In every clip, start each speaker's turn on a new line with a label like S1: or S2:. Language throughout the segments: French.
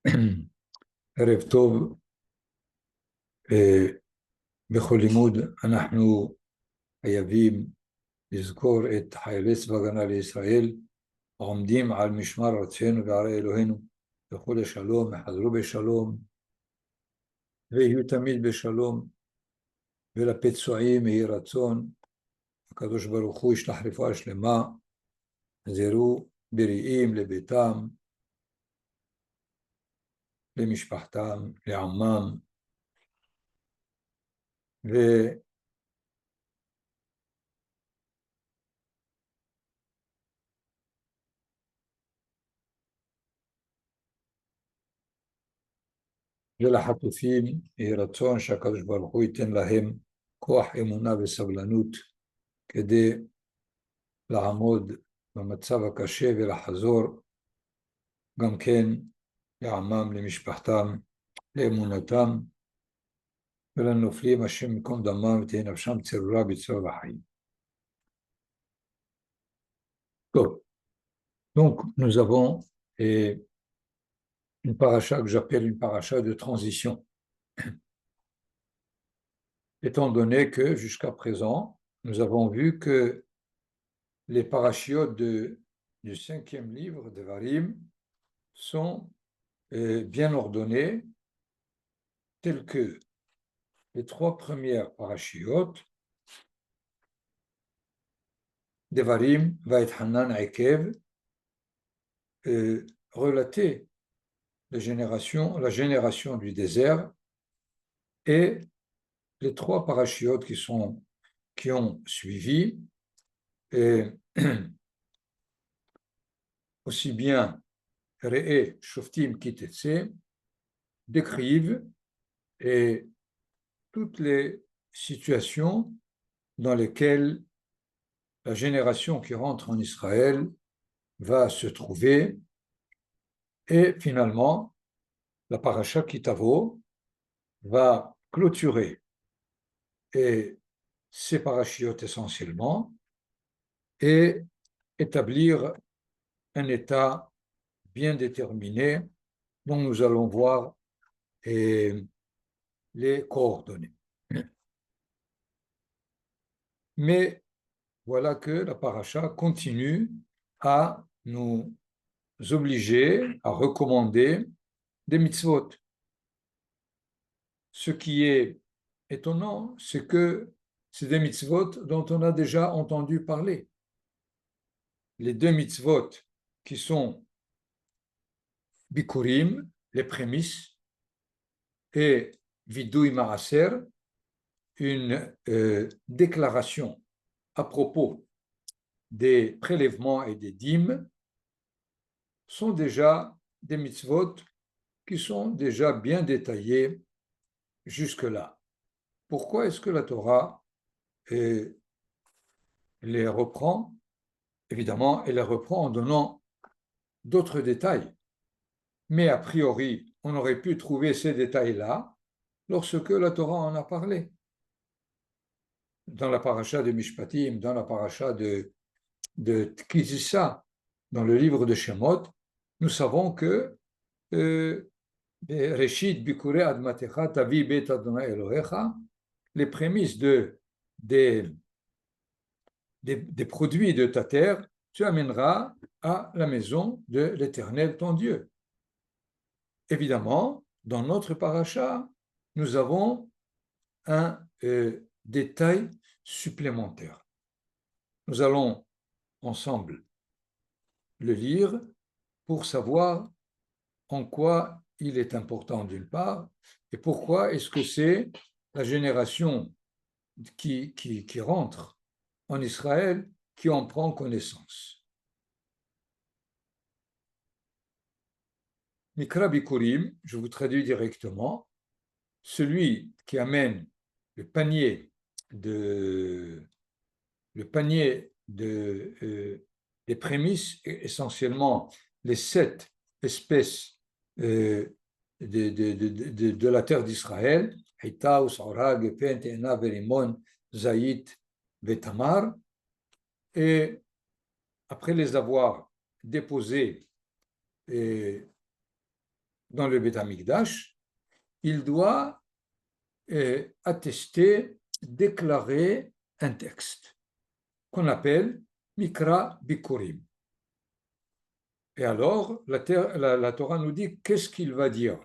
S1: ערב טוב, בכל לימוד אנחנו חייבים לזכור את חיילי צבא הגנה לישראל העומדים על משמר ארצנו וערי אלוהינו, ילכו לשלום, יחזרו בשלום ויהיו תמיד בשלום, ולפצועים יהי רצון, הקדוש ברוך הוא ישלח רפואה שלמה, יחזרו בריאים לביתם, למשפחתם, לעמם, ולחטופים יהי רצון שהקדוש ברוך הוא ייתן להם כוח אמונה וסבלנות כדי לעמוד במצב הקשה ולחזור גם כן לעמם, למשפחתם, לאמונתם, ולנופלים השם ייקום דמם ותהי נפשם צרורה בצרור החיים. טוב, donc nous avons une paracha que j'appelle une paracha de transition. Étant donné que jusqu'à présent, nous avons vu que les parachiotes du 5e livre de Varim sont bien ordonnés, tels que les 3 premières parachiotes, Devarim, Vaet Hanan, Ekev, relataient la génération du désert, et les 3 parachiotes qui ont suivi, aussi bien Re'e, Shoftim, Kitetse, décrivent toutes les situations dans lesquelles la génération qui rentre en Israël va se trouver, et finalement la paracha Kitavo va clôturer ces parachiotes essentiellement et établir un état bien déterminé dont nous allons voir les coordonnées. Mais voilà que la paracha continue à nous obliger à recommander des mitzvot. Ce qui est étonnant, c'est que c'est des mitzvot dont on a déjà entendu parler. Les 2 mitzvot qui sont Bikurim, les prémices, et Vidui Maaser, une déclaration à propos des prélèvements et des dîmes, sont déjà des mitzvot qui sont déjà bien détaillés jusque-là. Pourquoi est-ce que la Torah les reprend? Évidemment, elle les reprend en donnant d'autres détails. Mais a priori, on aurait pu trouver ces détails-là lorsque la Torah en a parlé. Dans la paracha de Mishpatim, dans la paracha de Tkizissa, dans le livre de Shemot, nous savons que Reshit Bikure Admatecha Tavi Bet Adonai Elohecha, les prémices des produits de ta terre, tu amèneras à la maison de l'Éternel ton Dieu. Évidemment, dans notre paracha, nous avons un détail supplémentaire. Nous allons ensemble le lire pour savoir en quoi il est important d'une part et pourquoi est-ce que c'est la génération qui rentre en Israël qui en prend connaissance. Mikra Bikurim, je vous traduis directement, celui qui amène le panier des prémices, essentiellement les 7 espèces de la terre d'Israël, Hitaus, Orag, Gepen, Te'ena, Verimon, Zaït, Vetamar, et après les avoir déposés dans le Beth Amikdash, il doit attester, déclarer un texte qu'on appelle Mikra Bikurim. Et alors, la Torah nous dit qu'est-ce qu'il va dire.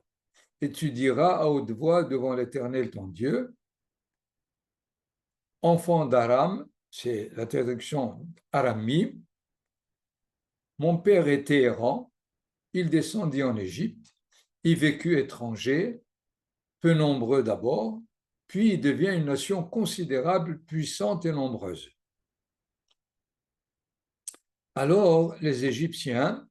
S1: Et tu diras à haute voix devant l'Éternel ton Dieu, enfant d'Aram, c'est la traduction Arami, mon père était errant, il descendit en Égypte, y vécut étranger, peu nombreux d'abord, puis il devient une nation considérable, puissante et nombreuse. Alors les Égyptiens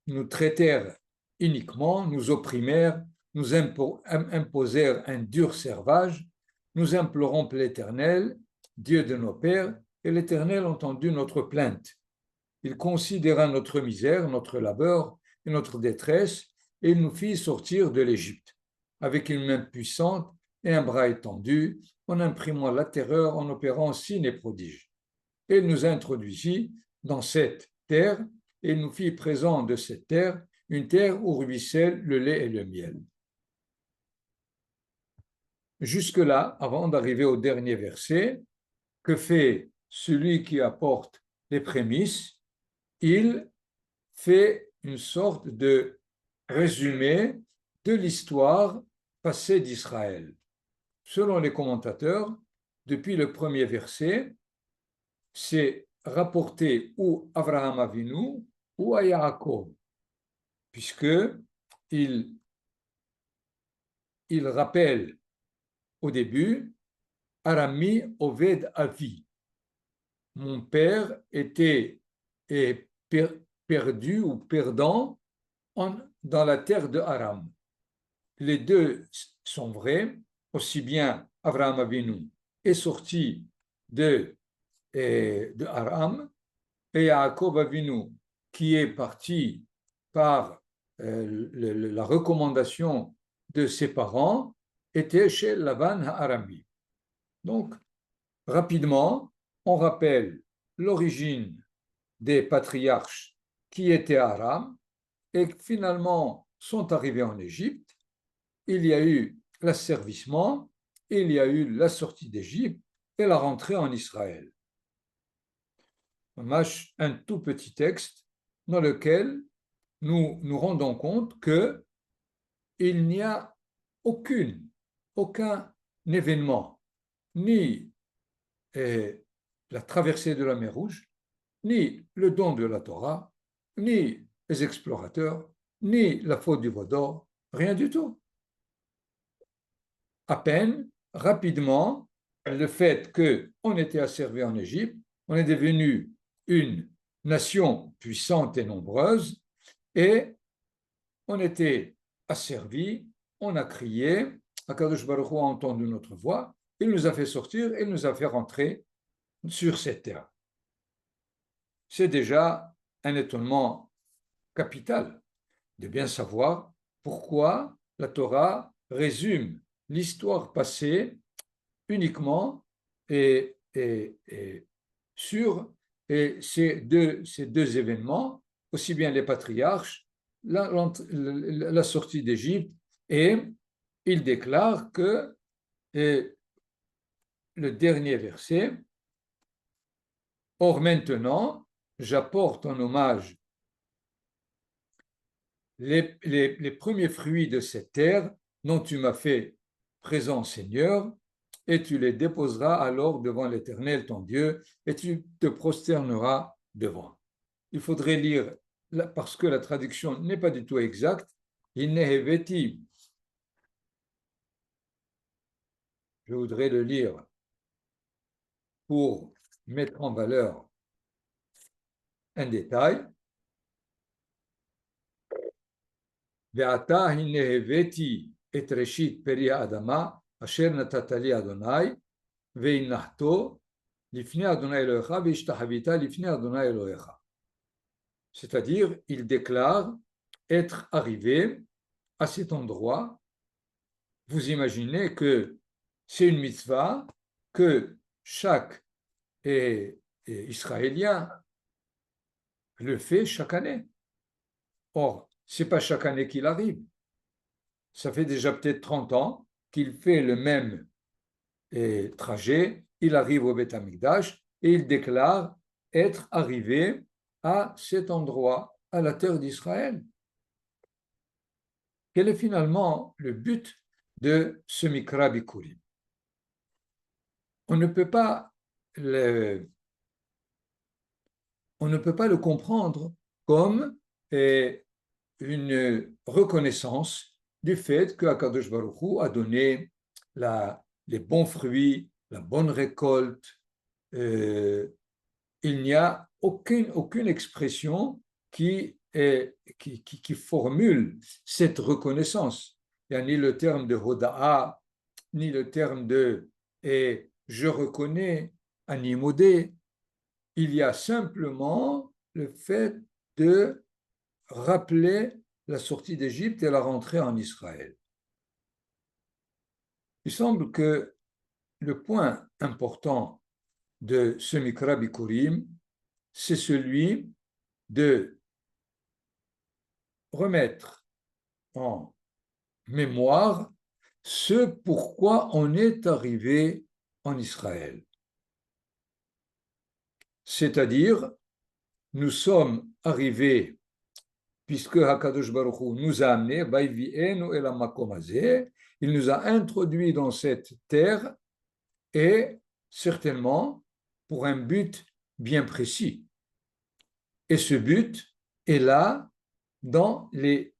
S1: nous traitèrent uniquement, nous opprimèrent, nous imposèrent un dur servage. Nous implorons l'Éternel, Dieu de nos pères, et l'Éternel entendit notre plainte. Il considéra notre misère, notre labeur et notre détresse, et il nous fit sortir de l'Égypte, avec une main puissante et un bras étendu, en imprimant la terreur, en opérant signes et prodiges. Et il nous introduisit dans cette terre, et il nous fit présent de cette terre, une terre où ruisselle le lait et le miel. Jusque-là, avant d'arriver au dernier verset, que fait celui qui apporte les prémices? Il fait une sorte de résumé de l'histoire passée d'Israël. Selon les commentateurs, depuis le premier verset, c'est rapporté ou à Avraham Avinu ou à Yaakov, puisque il rappelle au début Arami Oved Avi. Mon père était perdu ou perdant dans la terre de Aram. Les deux sont vrais, aussi bien Avraham Avinu est sorti de Aram, et Yaakov Avinu, qui est parti par la recommandation de ses parents, était chez Lavan Arami. Donc, rapidement, on rappelle l'origine des patriarches qui étaient à Aram et finalement sont arrivés en Égypte. Il y a eu l'asservissement, il y a eu la sortie d'Égypte et la rentrée en Israël. Un tout petit texte dans lequel nous nous rendons compte qu'il n'y a aucun événement, ni la traversée de la mer Rouge, ni le don de la Torah, ni les explorateurs, ni la faute du veau d'or, rien du tout. À peine, rapidement, le fait qu'on était asservi en Égypte, on est devenu une nation puissante et nombreuse, et on était asservi, on a crié, Akadosh Baruch Hu a entendu notre voix, il nous a fait sortir, il nous a fait rentrer sur cette terre. C'est déjà un étonnement capital de bien savoir pourquoi la Torah résume l'histoire passée uniquement sur ces deux événements, aussi bien les patriarches, la sortie d'Égypte, et il déclare que le dernier verset, or maintenant, j'apporte en hommage les premiers fruits de cette terre dont tu m'as fait présent, Seigneur, et tu les déposeras alors devant l'Éternel, ton Dieu, et tu te prosterneras devant. Il faudrait lire, parce que la traduction n'est pas du tout exacte, Ineheveti. Je voudrais le lire pour mettre en valeur un détail. Ve'ata hineheveti et reshit peri adama asher natatali Adonai ve'inahto lifnei Adonai Elohecha ve'ishtahavita lifnei Adonai Elohecha. C'est-à-dire, il déclare être arrivé à cet endroit. Vous imaginez que c'est une mitzvah que chaque Israélien le fait chaque année. Or, ce n'est pas chaque année qu'il arrive. Ça fait déjà peut-être 30 ans qu'il fait le même trajet. Il arrive au Beth Amikdash et il déclare être arrivé à cet endroit, à la terre d'Israël. Quel est finalement le but de ce Mikra Bikurim? On ne peut pas le comprendre comme une reconnaissance du fait que Akadosh Baruch Hu a donné les bons fruits, la bonne récolte. Il n'y a aucune expression qui formule cette reconnaissance. Il n'y a ni le terme de Hoda'a, ni le terme de je reconnais, animodé. Il y a simplement le fait de rappeler la sortie d'Égypte et la rentrée en Israël. Il semble que le point important de ce Mikra Bikurim, c'est celui de remettre en mémoire ce pourquoi on est arrivé en Israël. C'est-à-dire, nous sommes arrivés, puisque Hakadosh Baruch Hu nous a amenés, il nous a introduits dans cette terre et certainement pour un but bien précis. Et ce but est là dans les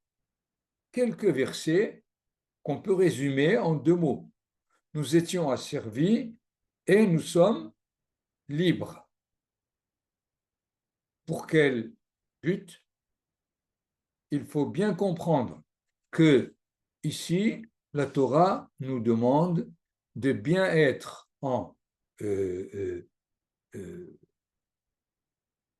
S1: quelques versets qu'on peut résumer en 2 mots. Nous étions asservis et nous sommes libres. Pour quel but? Il faut bien comprendre que ici, la Torah nous demande de bien être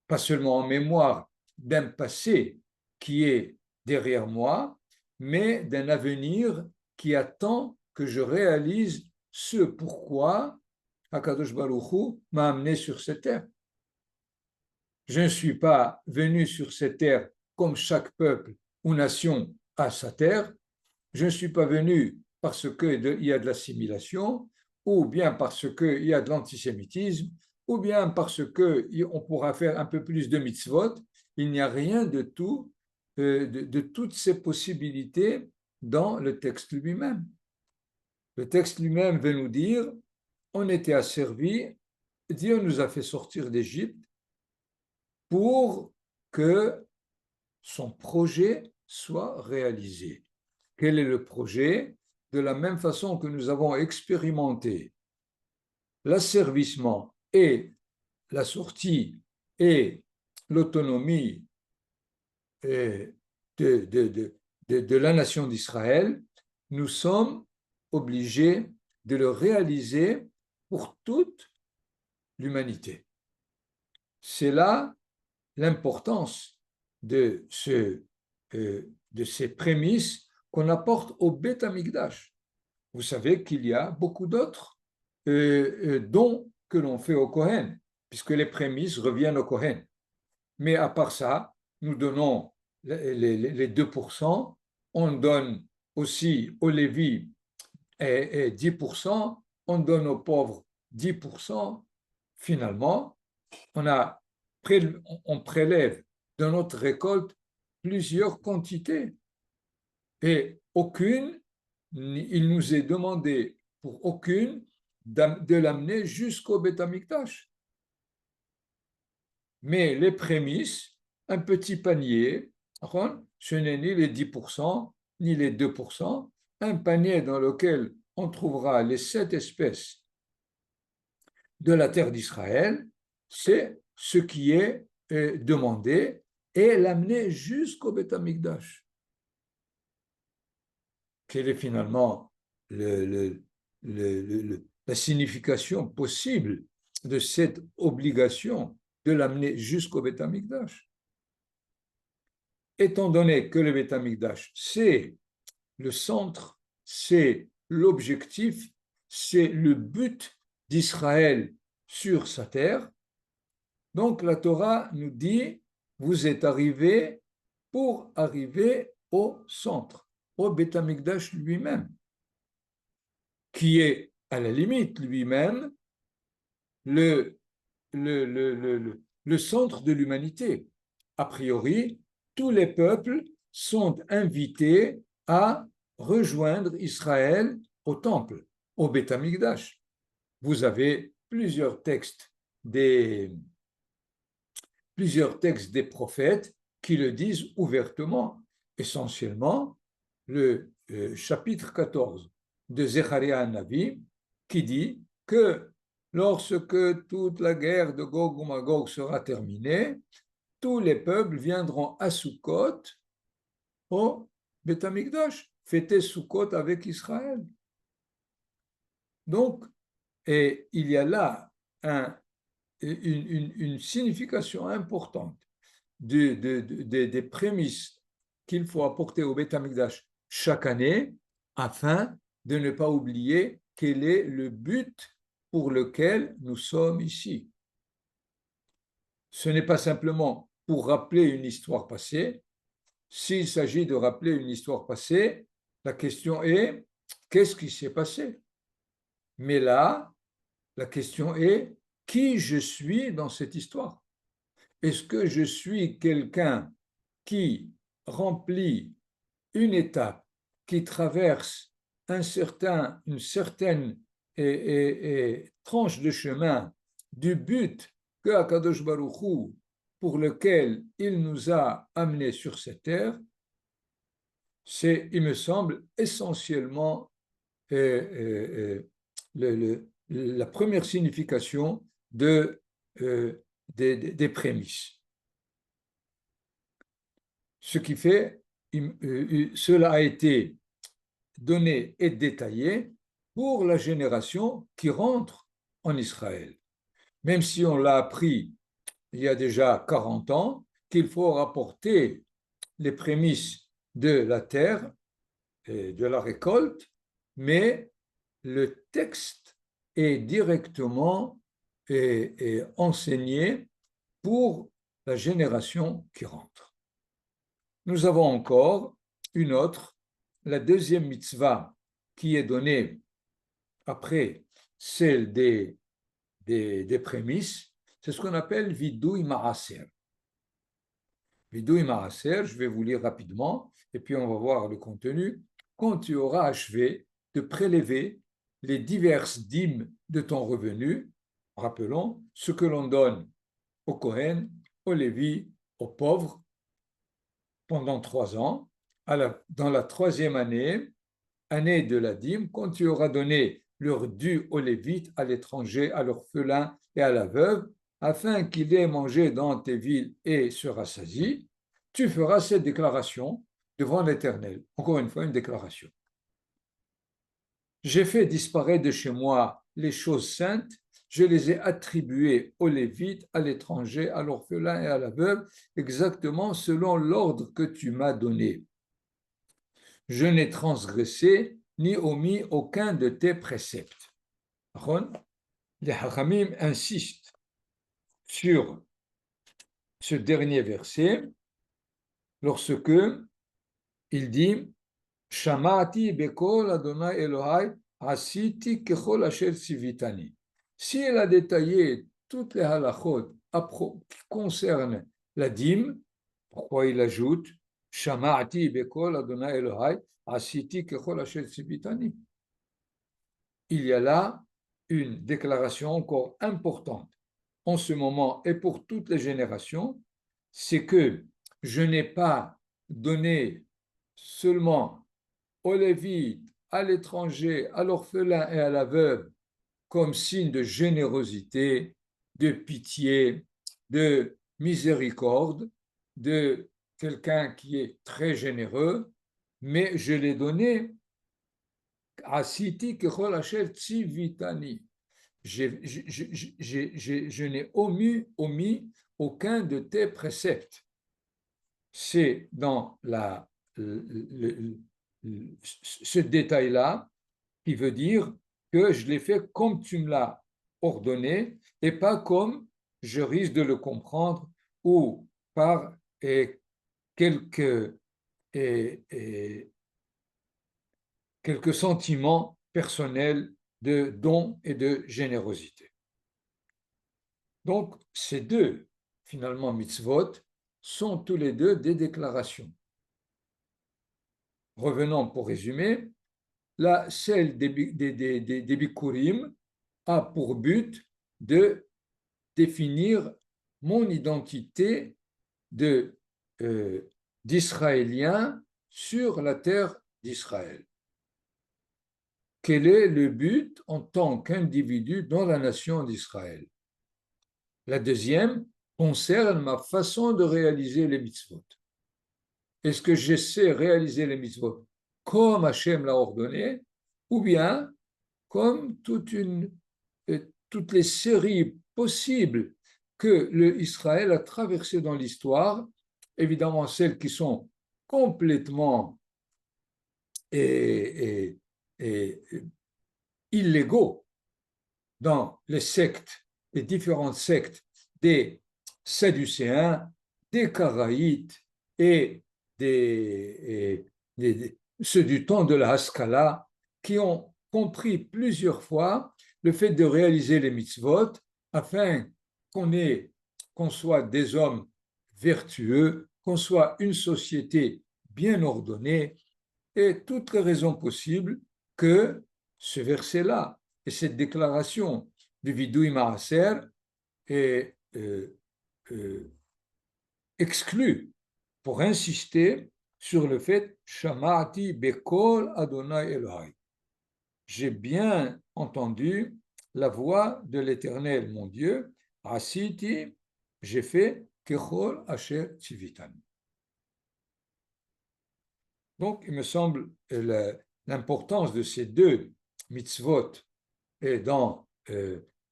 S1: pas seulement en mémoire d'un passé qui est derrière moi, mais d'un avenir qui attend que je réalise ce pourquoi Hakadosh Baruch Hu m'a amené sur cette terre. Je ne suis pas venu sur cette terre comme chaque peuple ou nation a sa terre. Je ne suis pas venu parce qu'il y a de l'assimilation, ou bien parce qu'il y a de l'antisémitisme, ou bien parce qu'on pourra faire un peu plus de mitzvot. Il n'y a rien de tout, de toutes ces possibilités dans le texte lui-même. Le texte lui-même veut nous dire, on était asservis, Dieu nous a fait sortir d'Égypte pour que son projet soit réalisé. Quel est le projet? De la même façon que nous avons expérimenté l'asservissement et la sortie et l'autonomie de la nation d'Israël, nous sommes obligés de le réaliser pour toute l'humanité. C'est là l'importance de ces prémices qu'on apporte au Beth Amikdash. Vous savez qu'il y a beaucoup d'autres dons que l'on fait au Kohen, puisque les prémices reviennent au Kohen. Mais à part ça, nous donnons les 2%, on donne aussi aux Lévis 10%, on donne aux pauvres 10%. Finalement, on prélève de notre récolte plusieurs quantités. Et il nous est demandé pour aucune de l'amener jusqu'au Beth Amikdash. Mais les prémices, un petit panier, ce n'est ni les 10%, ni les 2%, un panier dans lequel on trouvera les 7 espèces de la terre d'Israël, c'est ce qui est demandé et l'amener jusqu'au Beth Amikdash. Quelle est finalement la signification possible de cette obligation de l'amener jusqu'au Beth Amikdash? Étant donné que le Beth Amikdash, c'est le centre, c'est l'objectif, c'est le but d'Israël sur sa terre, donc la Torah nous dit vous êtes arrivés pour arriver au centre, au Beth Amikdash lui-même, qui est à la limite lui-même le, le centre de l'humanité. A priori, tous les peuples sont invités à rejoindre Israël au temple, au Beth Amikdash. Vous avez plusieurs textes des prophètes qui le disent ouvertement, essentiellement le chapitre 14 de Zecharia Navi, qui dit que lorsque toute la guerre de Gog ou Magog sera terminée, tous les peuples viendront à Sukkot au Beth Amikdash, fêter Sukkot avec Israël. Donc, et il y a là une signification importante des prémices qu'il faut apporter au Beth Amikdash chaque année afin de ne pas oublier quel est le but pour lequel nous sommes ici. Ce n'est pas simplement pour rappeler une histoire passée. S'il s'agit de rappeler une histoire passée, la question est qu'est-ce qui s'est passé? Mais là, la question est qui je suis dans cette histoire? Est-ce que je suis quelqu'un qui remplit une étape, qui traverse une certaine tranche de chemin du but que Akadosh Baruch Hu, pour lequel il nous a amenés sur cette terre? C'est, il me semble, essentiellement la première signification des prémices. Ce qui fait, cela a été donné et détaillé pour la génération qui rentre en Israël. Même si on l'a appris il y a déjà 40 ans, qu'il faut rapporter les prémices de la terre et de la récolte, mais le texte est directement enseigné pour la génération qui rentre. Nous avons encore une autre, la deuxième mitzvah qui est donnée après celle des prémices, c'est ce qu'on appelle Vidui Maaser. Vidui Maaser, je vais vous lire rapidement et puis on va voir le contenu. Quand tu auras achevé de prélever les diverses dîmes de ton revenu, rappelons ce que l'on donne aux Kohen, aux Lévi, aux pauvres, pendant 3 ans, dans la troisième année de la dîme, quand tu auras donné leur dû aux Lévites, à l'étranger, à l'orphelin et à la veuve, afin qu'il ait mangé dans tes villes et se rassasie, tu feras cette déclaration devant l'Éternel. Encore une fois, une déclaration. J'ai fait disparaître de chez moi les choses saintes, je les ai attribuées aux Lévites, à l'étranger, à l'orphelin et à la veuve, exactement selon l'ordre que tu m'as donné. Je n'ai transgressé ni omis aucun de tes préceptes. Les Hachamim insistent sur ce dernier verset lorsque il dit Shamati bekol Adonai Elohai asiti kechol asher tzivitani. Si elle a détaillé toutes les halachot qui concernent la dîme, pourquoi il ajoute Shamati bekol Adonai Elohai asiti kechol asher tzivitani? Il y a là une déclaration encore importante en ce moment et pour toutes les générations, c'est que je n'ai pas donné seulement aux Lévites, à l'étranger, à l'orphelin et à la veuve comme signe de générosité, de pitié, de miséricorde, de quelqu'un qui est très généreux, mais je l'ai donné Asiti kechol asher tzivitani. Je n'ai omis aucun de tes préceptes. C'est dans ce détail-là qui veut dire que je l'ai fait comme tu me l'as ordonné et pas comme je risque de le comprendre ou par et quelques, et, et quelques sentiments personnels de don et de générosité. Donc, ces deux, finalement, mitzvot, sont tous les deux des déclarations. Revenons pour résumer, celle des Bikurim a pour but de définir mon identité d'Israélien sur la terre d'Israël. Quel est le but en tant qu'individu dans la nation d'Israël? La deuxième concerne ma façon de réaliser les mitzvot. Est-ce que j'essaie de réaliser les mitzvot comme Hachem l'a ordonné, ou bien comme toutes les séries possibles que Israël a traversées dans l'histoire, évidemment celles qui sont complètement illégaux dans les différentes sectes des Sadducéens, des Karaïtes et ceux du temps de la Haskalah, qui ont compris plusieurs fois le fait de réaliser les mitzvot afin qu'on soit des hommes vertueux, qu'on soit une société bien ordonnée, et toutes les raisons possibles que ce verset-là et cette déclaration du Vidui Maaser est exclue pour insister sur le fait Shamati Bekol Adonai Elohai. J'ai bien entendu la voix de l'Éternel, mon Dieu. Asiti, j'ai fait Kechol Asher Tzivitan. Donc, il me semble l'importance de ces deux mitzvot est dans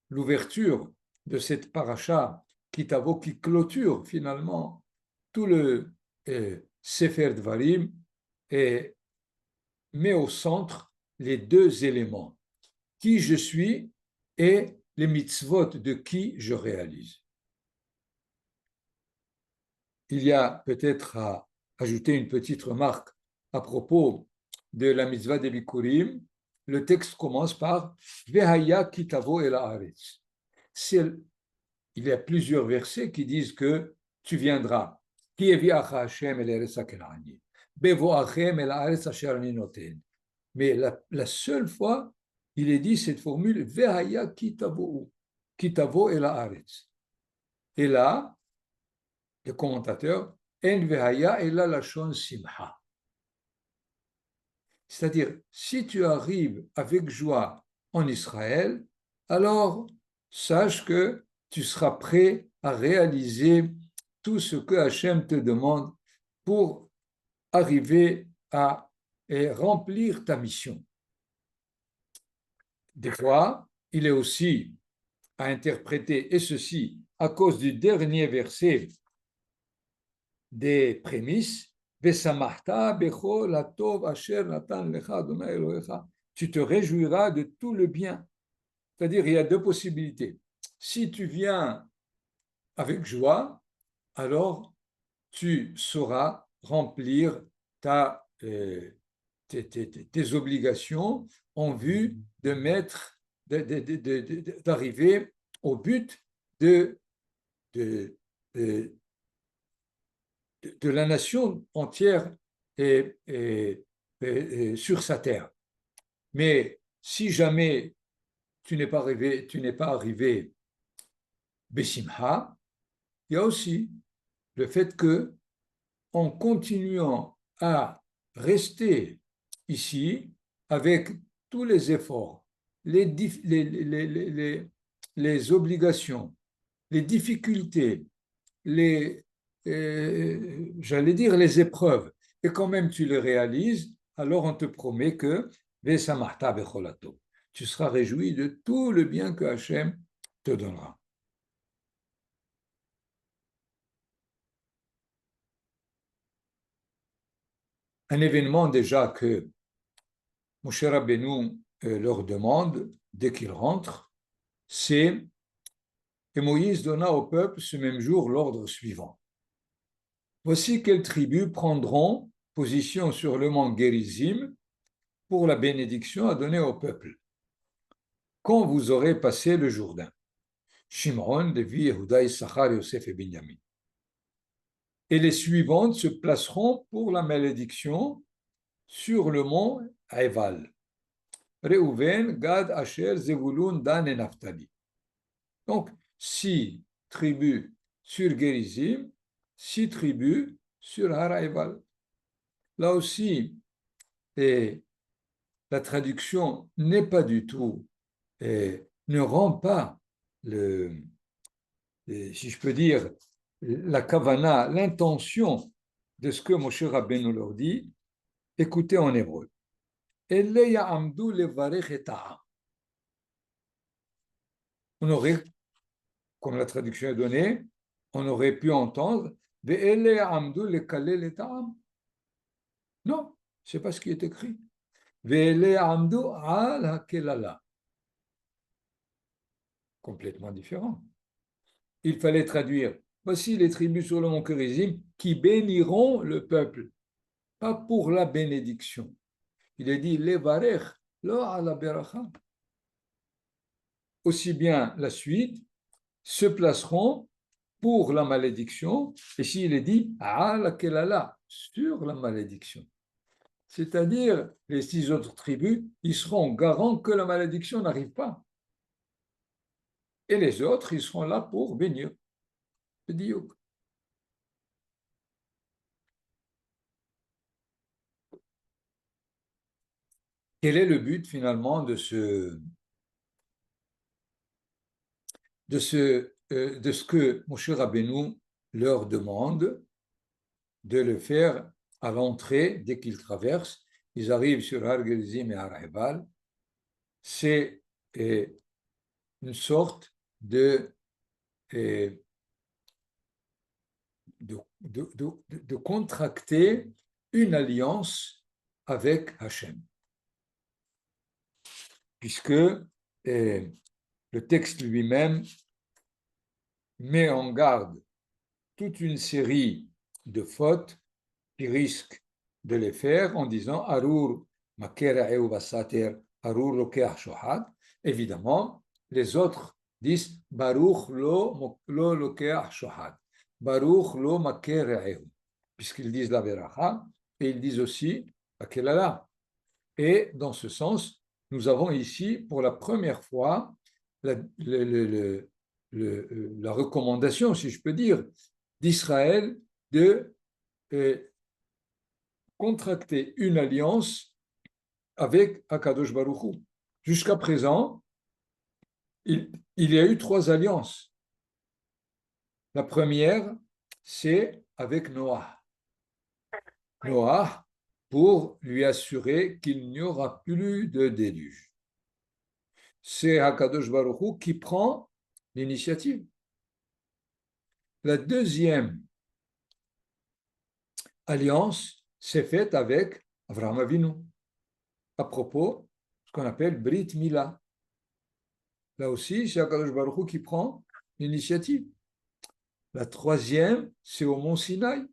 S1: l'ouverture de cette paracha Kitavo qui clôture finalement tout le Sefer Dvarim et met au centre les deux éléments, qui je suis et les mitzvot de qui je réalise. Il y a peut-être à ajouter une petite remarque à propos de la mitzvah des Bikurim. Le texte commence par Vehaya kitavo el haaretz. Il y a plusieurs versets qui disent que tu viendras. Ki eviacha Hashem el eretz hakenani. Bevoachem el haaretz asher ani noten. Mais la seule fois, il est dit cette formule Vehaya kitavo el haaretz. Et là, le commentateur, En vehaya ela lashon simha. C'est-à-dire, si tu arrives avec joie en Israël, alors sache que tu seras prêt à réaliser tout ce que Hachem te demande pour arriver à remplir ta mission. Des fois, il est aussi à interpréter, et ceci à cause du dernier verset des prémices, tu te réjouiras de tout le bien. C'est-à-dire, il y a deux possibilités. Si tu viens avec joie, alors tu sauras remplir tes obligations en vue d'arriver au but de la nation entière sur sa terre. Mais si jamais tu n'es pas arrivé Bessimha, il y a aussi le fait que, en continuant à rester ici avec tous les efforts, les obligations, les difficultés, j'allais dire les épreuves, et quand même tu les réalises, alors on te promet que tu seras réjoui de tout le bien que Hachem te donnera. Un événement déjà que Moshe Rabbeinu leur demande dès qu'ils rentrent, c'est que Moïse donna au peuple ce même jour l'ordre suivant. voici quelles tribus prendront position sur le mont Gérizim pour la bénédiction à donner au peuple. Quand vous aurez passé le Jourdain, Shimon, Lévi, Yehuda, Issachar, Yosef et Binyamin. Et les suivantes se placeront pour la malédiction sur le mont Eval. Reuven, Gad, Asher, Zevulun, Dan et Naphtali. Donc, 6 tribus sur Gérizim, 6 tribus sur Har Eval. Là aussi, la traduction n'est pas du tout, ne rend pas si je peux dire, la kavana, l'intention de ce que Moshe Rabbeinu leur dit, écoutez en hébreu. On aurait, comme la traduction est donnée, on aurait pu entendre non, ce n'est pas ce qui est écrit. Complètement différent. Il fallait traduire voici les tribus sur le mont Kérizim qui béniront le peuple, pas pour la bénédiction. Il est dit levarech, lo ala beracha. Aussi bien la suite se placeront pour la malédiction, et s'il est dit ala kelala, sur la malédiction. C'est-à-dire, les 6 autres tribus, ils seront garants que la malédiction n'arrive pas. Et les autres, ils seront là pour bénir. Quel est le but finalement de ce que Moshe Rabbeinu leur demande de le faire à l'entrée dès qu'ils traversent? Ils arrivent sur Har Gerizim et Har Ebal. C'est une sorte de contracter une alliance avec Hachem. Puisque le texte lui-même met en garde toute une série de fautes qui risquent de les faire en disant Arur Makera EU Basater, Arur Lokeach Shohad. Évidemment, les autres disent Baruch lo Lokeach Shohad, Baruch lo Makera EU, puisqu'ils disent la Veracha et ils disent aussi la Kelala. Et dans ce sens, nous avons ici pour la première fois la recommandation, si je peux dire, d'Israël de contracter une alliance avec Akadosh Baruch Hu. Jusqu'à présent, il y a eu 3 alliances. La première, c'est avec Noah. Noah, pour lui assurer qu'il n'y aura plus de déluge. C'est Akadosh Baruch Hu qui prend l'initiative. La deuxième alliance s'est faite avec Avraham Avinu, à propos de ce qu'on appelle Brit Mila. Là aussi, c'est Akadosh Baruch Hu qui prend l'initiative. La troisième, c'est au mont Sinaï.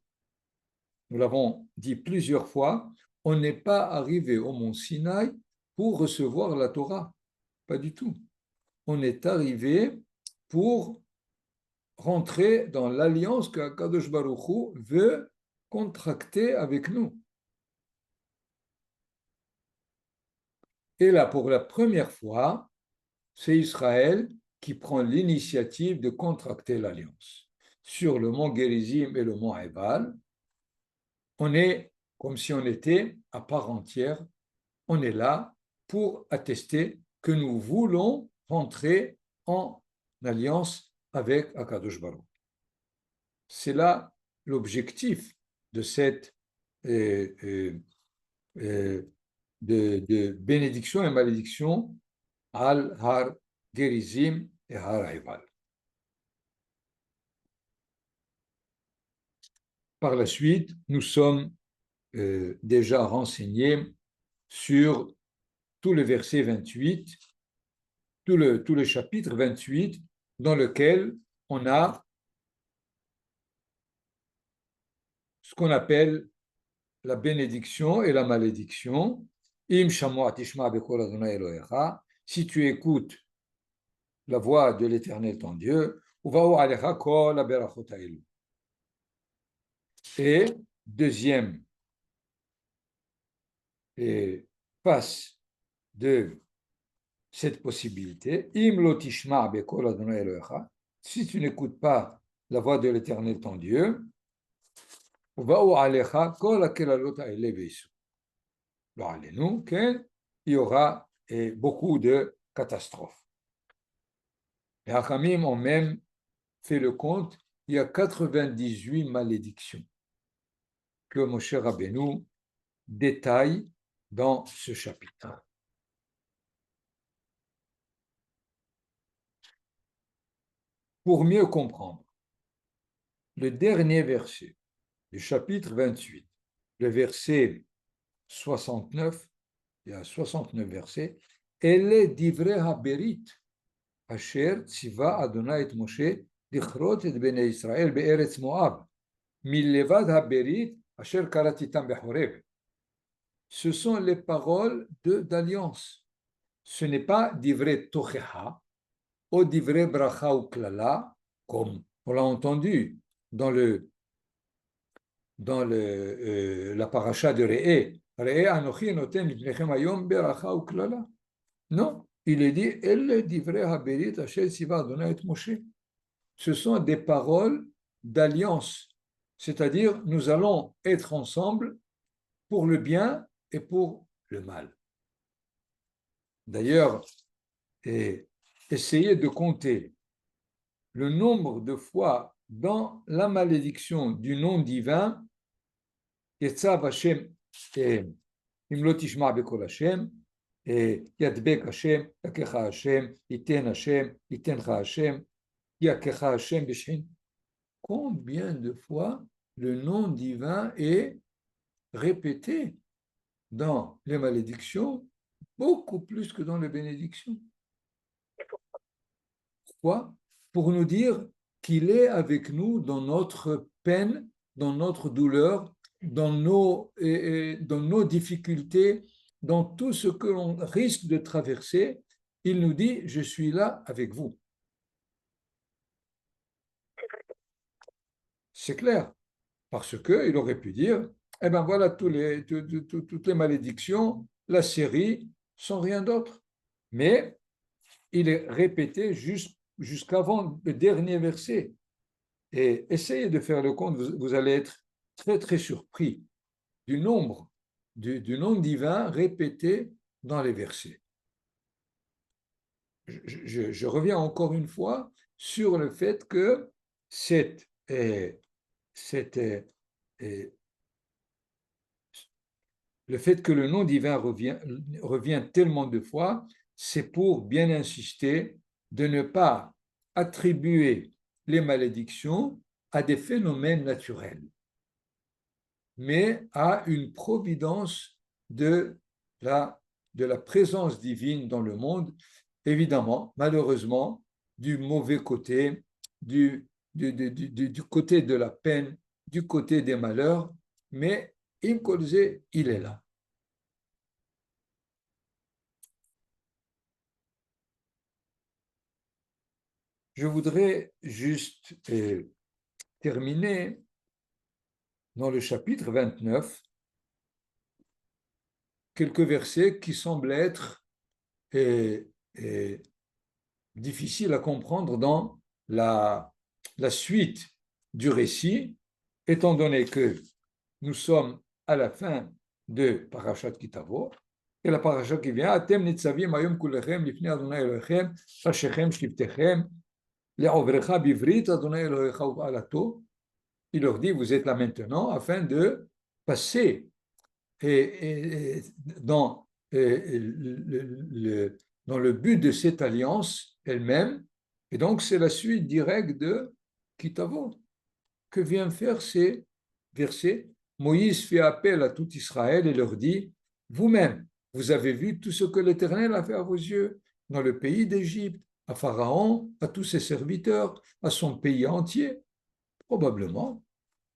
S1: Nous l'avons dit plusieurs fois, on n'est pas arrivé au mont Sinaï pour recevoir la Torah. Pas du tout. On est arrivé pour rentrer dans l'alliance que Akadosh Baruch Hu veut contracter avec nous. Et là, pour la première fois, c'est Israël qui prend l'initiative de contracter l'alliance. Sur le mont Gérizim et le mont Ebal, on est comme si on était à part entière, on est là pour attester que nous voulons rentrer en alliance avec Akadosh Baruch. C'est là l'objectif de cette de bénédiction et malédiction al Har Gerizim et Har Eval. Par la suite, nous sommes déjà renseignés sur tout le verset 28, tout le chapitre 28, dans lequel on a ce qu'on appelle la bénédiction et la malédiction. Im shamua tishma bekol Adonai Elohecha, si tu écoutes la voix de l'Éternel ton Dieu, uva'u alecha kol haberachot haelu. Et deuxième face de cette possibilité, im lo tishma bekol Adonai Elohecha, si tu n'écoutes pas la voix de l'Éternel ton Dieu, uva'u alecha kol hakelalot haele veisu. Il y aura beaucoup de catastrophes. Les Hachamim ont même fait le compte, il y a 98 malédictions que Moshe Rabbeinu détaille dans ce chapitre. Pour mieux comprendre, le dernier verset du chapitre 28, le verset 69, il y a 69 versets, elle est divrei haberit, asher tziva Adonai et Moshe לכרות את בני ישראל בארץ מואב, מלבד הברית אשר כרתיתם בחורב. Ce sont les paroles d'alliance. Ce n'est pas divrei tocheha ou divrei bracha ou klala, comme on l'a entendu dans la paracha de Re'eh. Re'eh anochi noten lifnechem hayom bracha ou klala. Non, il est dit, elle divrei haberit asher tziva Adonai et Moshe. Ce sont des paroles d'alliance, c'est-à-dire nous allons être ensemble pour le bien et pour le mal. D'ailleurs, essayez de compter le nombre de fois dans la malédiction du nom divin, Yetzav Hashem, Imlo Tishma Bekol Hashem, Yadbek Hashem, Yakecha Hashem, Iten Hashem, Itencha Hashem, combien de fois le nom divin est répété dans les malédictions, beaucoup plus que dans les bénédictions. Pourquoi? Pour nous dire qu'il est avec nous dans notre peine, dans notre douleur, dans nos difficultés, dans tout ce que l'on risque de traverser. Il nous dit, je suis là avec vous. C'est clair, parce qu'il aurait pu dire, eh bien voilà toutes les malédictions, la série, sans rien d'autre. Mais il est répété jusqu'avant le dernier verset. Et essayez de faire le compte, vous allez être très très surpris du nombre du nom divin répété dans les versets. Je reviens encore une fois sur le fait que le fait que le nom divin revient tellement de fois, c'est pour bien insister de ne pas attribuer les malédictions à des phénomènes naturels, mais à une providence de la présence divine dans le monde, évidemment, malheureusement, du mauvais côté, du côté de la peine, du côté des malheurs, mais Im Kolze, il est là. Je voudrais juste terminer dans le chapitre 29 quelques versets qui semblent être difficiles à comprendre dans la suite du récit, étant donné que nous sommes à la fin de Parashat Kitavo, et la paracha qui vient, Atem nitzavim ayom kulechem lifnei Adonai Elohechem, rashechem shliftechem, le'ovrecha bivrit Adonai Elohecha u'alato. Il leur dit, vous êtes là maintenant afin de passer dans le but de cette alliance elle-même. Et donc, c'est la suite directe de Kitavo. Que vient faire ces versets? Moïse fait appel à tout Israël et leur dit, vous-même, vous avez vu tout ce que l'Éternel a fait à vos yeux dans le pays d'Égypte, à Pharaon, à tous ses serviteurs, à son pays entier. Probablement,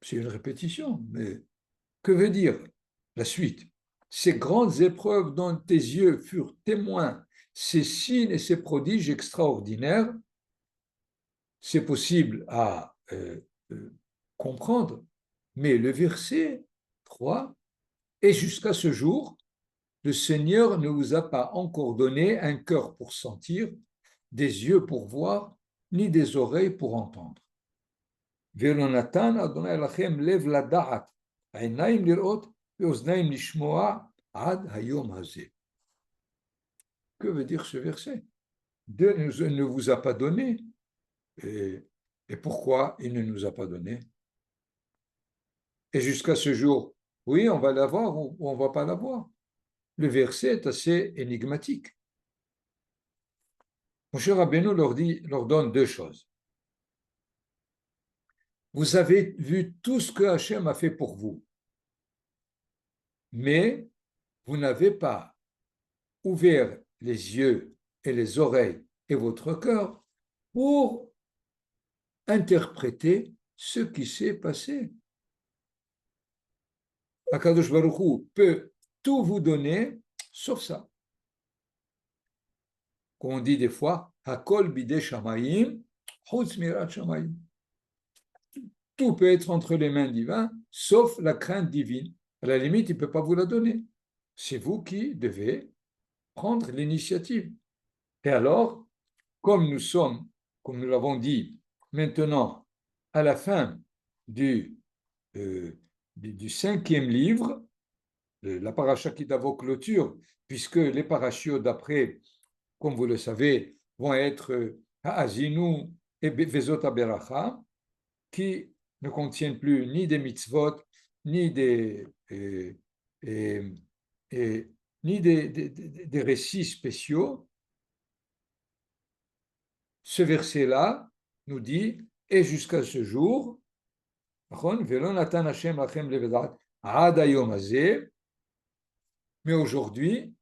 S1: C'est une répétition, mais que veut dire la suite? Ces grandes épreuves dont tes yeux furent témoins, ces signes et ces prodiges extraordinaires, c'est possible à comprendre, mais le verset 3, et jusqu'à ce jour, le Seigneur ne vous a pas encore donné un cœur pour sentir, des yeux pour voir, ni des oreilles pour entendre. ולא נתן אדוני לכם לב לדעת, עיניים לראות ואוזניים לשמוע עד היום הזה. Que veut dire ce verset? Dieu ne vous a pas donné. Et pourquoi il ne nous a pas donné? Et jusqu'à ce jour, oui, on va l'avoir ou on ne va pas l'avoir. Le verset est assez énigmatique. Moshe Rabbeinu leur donne deux choses. Vous avez vu tout ce que Hachem a fait pour vous, mais vous n'avez pas ouvert les yeux et les oreilles et votre cœur pour interpréter ce qui s'est passé. Akadosh Baruch Hu peut tout vous donner, sauf ça. Comme on dit des fois, Hakol bidei shamayim, chutz mirat shamayim. Tout peut être entre les mains divines, sauf la crainte divine. À la limite, il ne peut pas vous la donner. C'est vous qui devez prendre l'initiative. Et alors, comme nous sommes, comme nous l'avons dit, maintenant à la fin du 5e livre, la paracha qui est clôture, puisque les parachiotes d'après, comme vous le savez, vont être Azinu et Vezot Aberacha, qui ne contiennent plus ni des mitzvot, ni ni des récits spéciaux. Ce verset-là nous dit, et jusqu'à ce jour, mais aujourd'hui,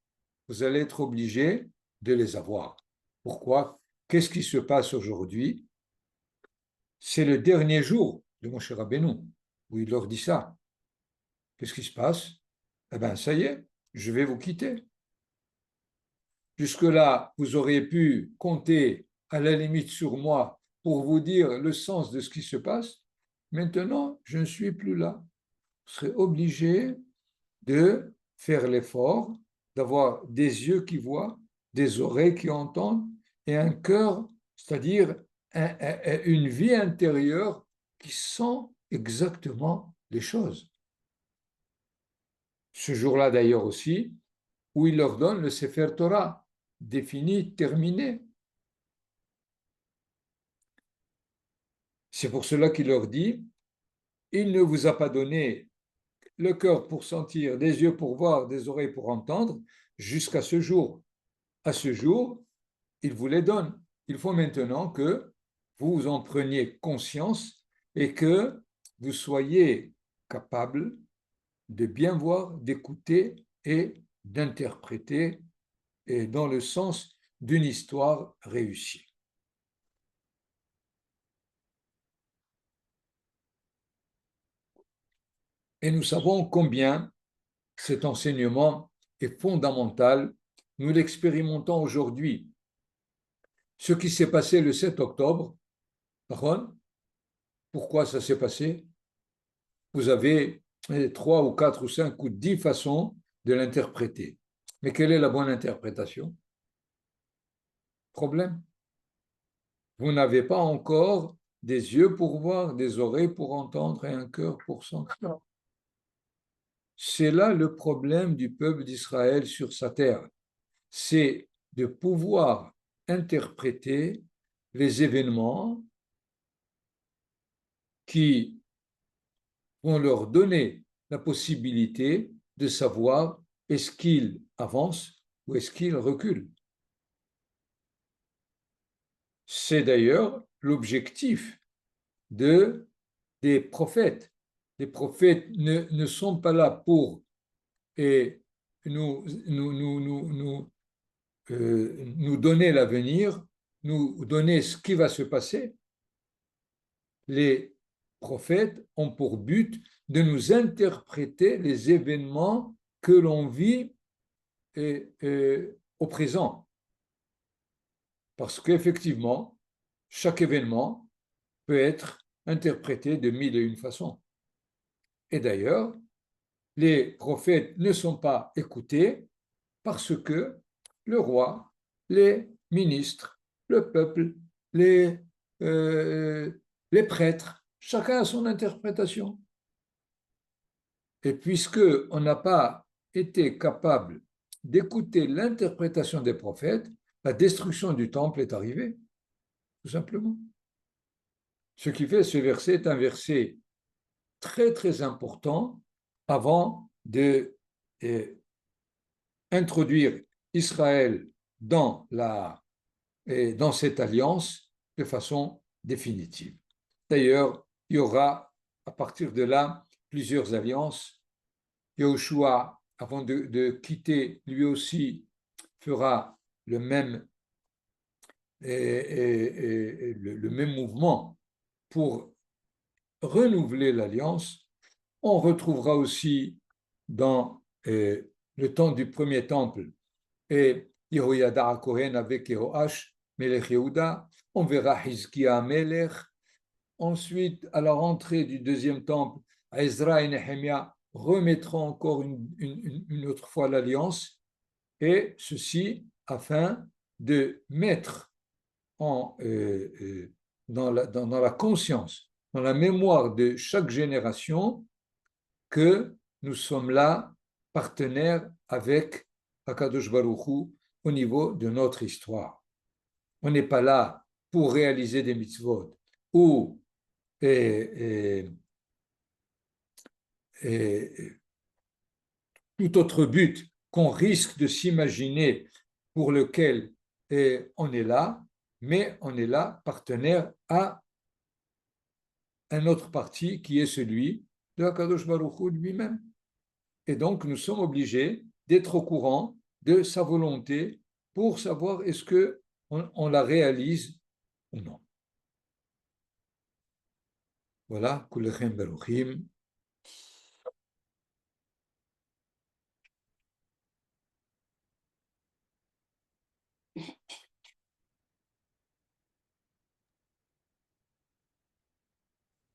S1: vous allez être obligés de les avoir. Pourquoi? Qu'est-ce qui se passe aujourd'hui? C'est le dernier jour de Moshe Rabbeinu, où il leur dit ça. Qu'est-ce qui se passe? Eh bien, ça y est, je vais vous quitter. Jusque-là, vous auriez pu compter à la limite sur moi pour vous dire le sens de ce qui se passe. Maintenant, je ne suis plus là. Vous serez obligé de faire l'effort d'avoir des yeux qui voient, des oreilles qui entendent et un cœur, c'est-à-dire une vie intérieure qui sent exactement les choses. Ce jour-là d'ailleurs aussi, où il leur donne le Sefer Torah, défini, terminé. C'est pour cela qu'il leur dit, il ne vous a pas donné le cœur pour sentir, des yeux pour voir, des oreilles pour entendre, jusqu'à ce jour. À ce jour, il vous les donne. Il faut maintenant que vous en preniez conscience et que vous soyez capable de bien voir, d'écouter et d'interpréter et dans le sens d'une histoire réussie. Et nous savons combien cet enseignement est fondamental. Nous l'expérimentons aujourd'hui. Ce qui s'est passé le 7 octobre, pourquoi ça s'est passé? Vous avez 3 ou 4 ou 5 ou 10 façons de l'interpréter. Mais quelle est la bonne interprétation? Problème. Vous n'avez pas encore des yeux pour voir, des oreilles pour entendre et un cœur pour sentir. C'est là le problème du peuple d'Israël sur sa terre. C'est de pouvoir interpréter les événements qui vont leur donner la possibilité de savoir est-ce qu'ils avancent ou est-ce qu'ils reculent. C'est d'ailleurs l'objectif des prophètes. Les prophètes ne sont pas là pour nous donner l'avenir, nous donner ce qui va se passer. Les prophètes ont pour but de nous interpréter les événements que l'on vit au présent. Parce qu'effectivement, chaque événement peut être interprété de mille et une façons. Et d'ailleurs, les prophètes ne sont pas écoutés parce que le roi, les ministres, le peuple, les prêtres, chacun a son interprétation. Et puisqu'on n'a pas été capable d'écouter l'interprétation des prophètes, la destruction du temple est arrivée, tout simplement. Ce qui fait ce verset est un verset très, très important avant de introduire Israël dans cette alliance de façon définitive. D'ailleurs, il y aura à partir de là plusieurs alliances. Yahushua, avant de quitter, lui aussi fera le même, le même mouvement pour renouveler l'alliance. On retrouvera aussi dans le temps du premier temple et Yehoyada HaKohen avec Yehoash, Melech Yehuda. On verra Hizkia Melech. Ensuite, à la rentrée du deuxième temple, Ezra et Nehemia remettront encore une autre fois l'alliance, et ceci afin de mettre dans la conscience, dans la mémoire de chaque génération, que nous sommes là partenaires avec Akadosh Baruch Hu au niveau de notre histoire. On n'est pas là pour réaliser des mitzvot ou tout autre but qu'on risque de s'imaginer pour lequel on est là, mais on est là partenaire à un autre parti qui est celui de Akadosh Baruch Hu lui-même. Et donc, nous sommes obligés d'être au courant de sa volonté pour savoir est-ce qu'on la réalise ou non. Voilà, Kulechem Beruchim.